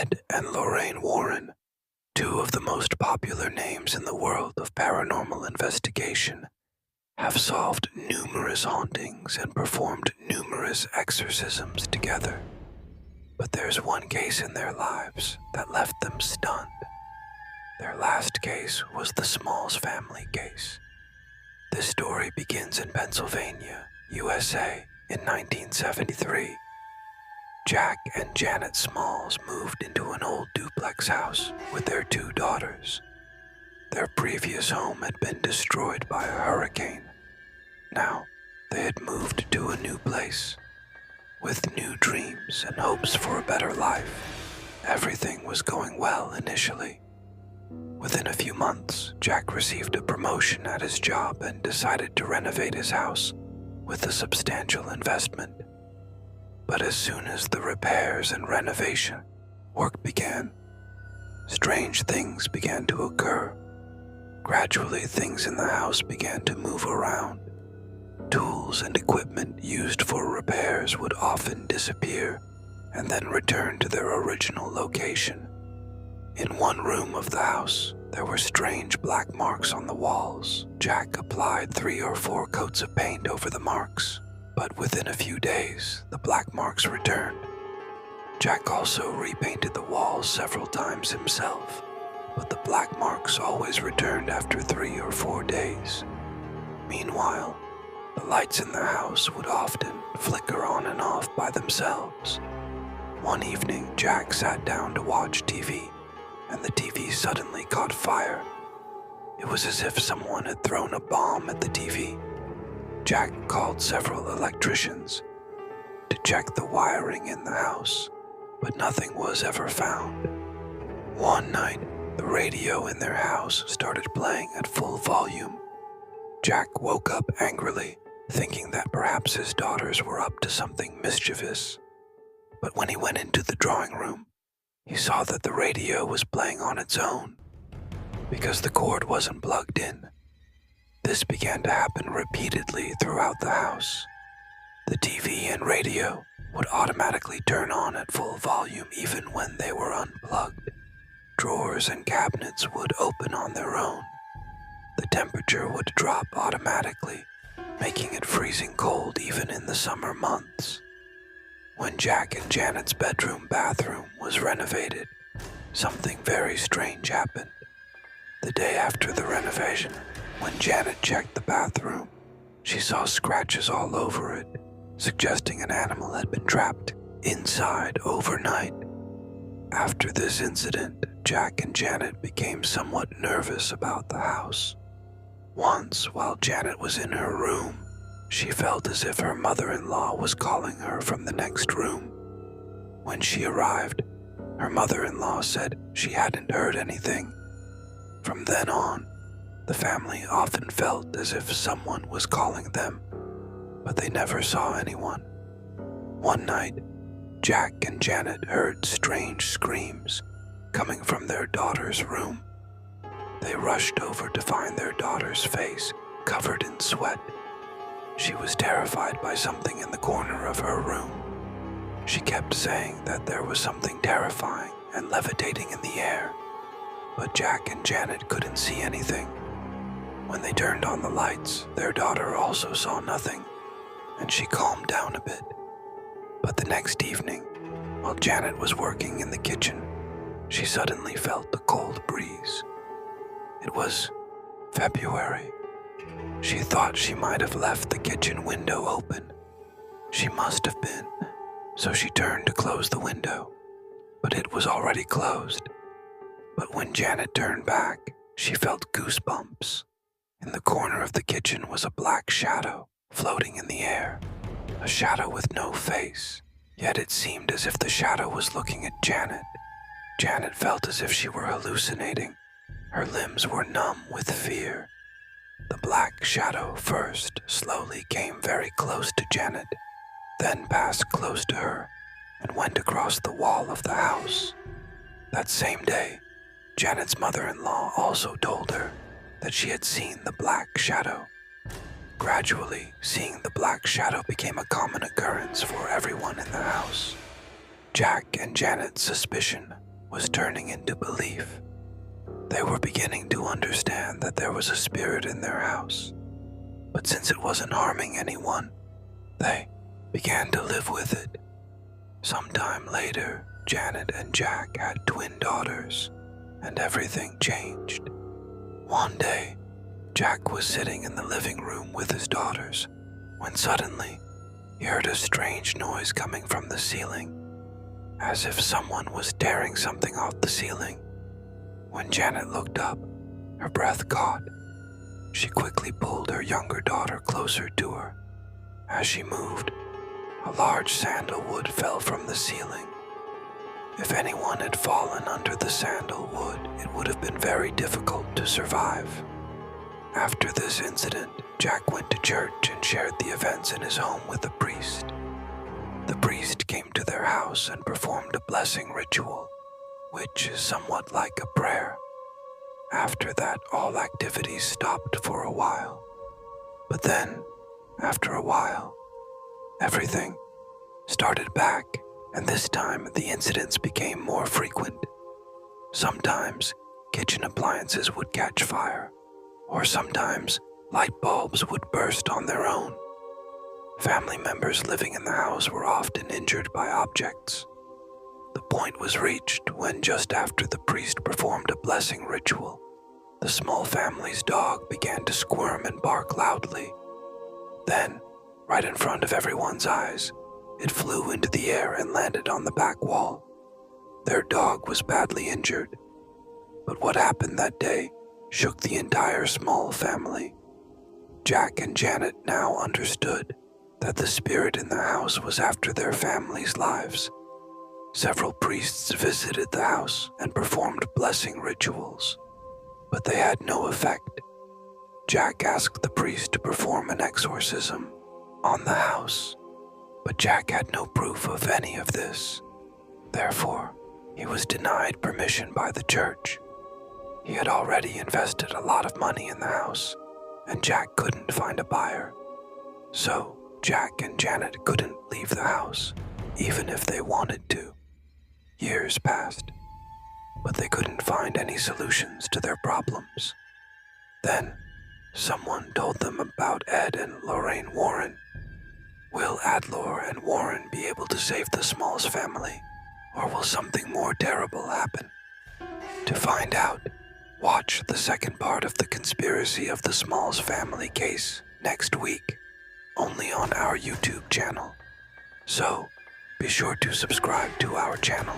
Ed and Lorraine Warren, two of the most popular names in the world of paranormal investigation, have solved numerous hauntings and performed numerous exorcisms together. But there's one case in their lives that left them stunned. Their last case was the Smalls family case. This story begins in Pennsylvania, USA, in 1973. Jack and Janet Smalls moved into an old duplex house with their two daughters. Their previous home had been destroyed by a hurricane. Now, they had moved to a new place. With new dreams and hopes for a better life, everything was going well initially. Within a few months, Jack received a promotion at his job and decided to renovate his house with a substantial investment. But as soon as the repairs and renovation work began, strange things began to occur. Gradually, things in the house began to move around. Tools and equipment used for repairs would often disappear and then return to their original location. In one room of the house, there were strange black marks on the walls. Jack applied 3 or 4 coats of paint over the marks, but within a few days, the black marks returned. Jack also repainted the walls several times himself, but the black marks always returned after 3 or 4 days. Meanwhile, the lights in the house would often flicker on and off by themselves. One evening, Jack sat down to watch TV, and the TV suddenly caught fire. It was as if someone had thrown a bomb at the TV. Jack called several electricians to check the wiring in the house, but nothing was ever found. One night, the radio in their house started playing at full volume. Jack woke up angrily, thinking that perhaps his daughters were up to something mischievous. But when he went into the drawing room, he saw that the radio was playing on its own because the cord wasn't plugged in. This began to happen repeatedly throughout the house. The TV and radio would automatically turn on at full volume even when they were unplugged. Drawers and cabinets would open on their own. The temperature would drop automatically, making it freezing cold even in the summer months. When Jack and Janet's bathroom was renovated, something very strange happened. The day after the renovation, when Janet checked the bathroom, she saw scratches all over it, suggesting an animal had been trapped inside overnight. After this incident, Jack and Janet became somewhat nervous about the house. Once, while Janet was in her room, she felt as if her mother-in-law was calling her from the next room. When she arrived, her mother-in-law said she hadn't heard anything. From then on, the family often felt as if someone was calling them, but they never saw anyone. One night, Jack and Janet heard strange screams coming from their daughter's room. They rushed over to find their daughter's face covered in sweat. She was terrified by something in the corner of her room. She kept saying that there was something terrifying and levitating in the air, but Jack and Janet couldn't see anything. When they turned on the lights, their daughter also saw nothing, and she calmed down a bit. But the next evening, while Janet was working in the kitchen, she suddenly felt a cold breeze. It was February. She thought she might have left the kitchen window open. She must have been, so she turned to close the window, but it was already closed. But when Janet turned back, she felt goosebumps. In the corner of the kitchen was a black shadow floating in the air, a shadow with no face, yet it seemed as if the shadow was looking at Janet. Janet felt as if she were hallucinating. Her limbs were numb with fear. The black shadow first slowly came very close to Janet, then passed close to her and went across the wall of the house. That same day, Janet's mother-in-law also told her that she had seen the black shadow. Gradually, seeing the black shadow became a common occurrence for everyone in the house. Jack and Janet's suspicion was turning into belief. They were beginning to understand that there was a spirit in their house, but since it wasn't harming anyone, they began to live with it. Sometime later, Janet and Jack had twin daughters, and everything changed. One day, Jack was sitting in the living room with his daughters when suddenly he heard a strange noise coming from the ceiling, as if someone was tearing something off the ceiling. When Janet looked up, her breath caught. She quickly pulled her younger daughter closer to her. As she moved, a large sandalwood fell from the ceiling. If anyone had fallen under the sandalwood, it would have been very difficult to survive. After this incident, Jack went to church and shared the events in his home with a priest. The priest came to their house and performed a blessing ritual, which is somewhat like a prayer. After that, all activities stopped for a while. But then, after a while, everything started back, and this time the incidents became more frequent. Sometimes kitchen appliances would catch fire, or sometimes light bulbs would burst on their own. Family members living in the house were often injured by objects. The point was reached when, just after the priest performed a blessing ritual, the small family's dog began to squirm and bark loudly. Then, right in front of everyone's eyes, it flew into the air and landed on the back wall. Their dog was badly injured, but what happened that day shook the entire small family. Jack and Janet now understood that the spirit in the house was after their families' lives. Several priests visited the house and performed blessing rituals, but they had no effect. Jack asked the priest to perform an exorcism on the house, but Jack had no proof of any of this. Therefore, he was denied permission by the church. He had already invested a lot of money in the house, and Jack couldn't find a buyer. So, Jack and Janet couldn't leave the house, even if they wanted to. Years passed, but they couldn't find any solutions to their problems. Then, someone told them about Ed and Lorraine Warren. Will Adlor and Warren be able to save the Smalls family, or will something more terrible happen? To find out, watch the second part of the Conspiracy of the Smalls family case next week, only on our YouTube channel. So, be sure to subscribe to our channel.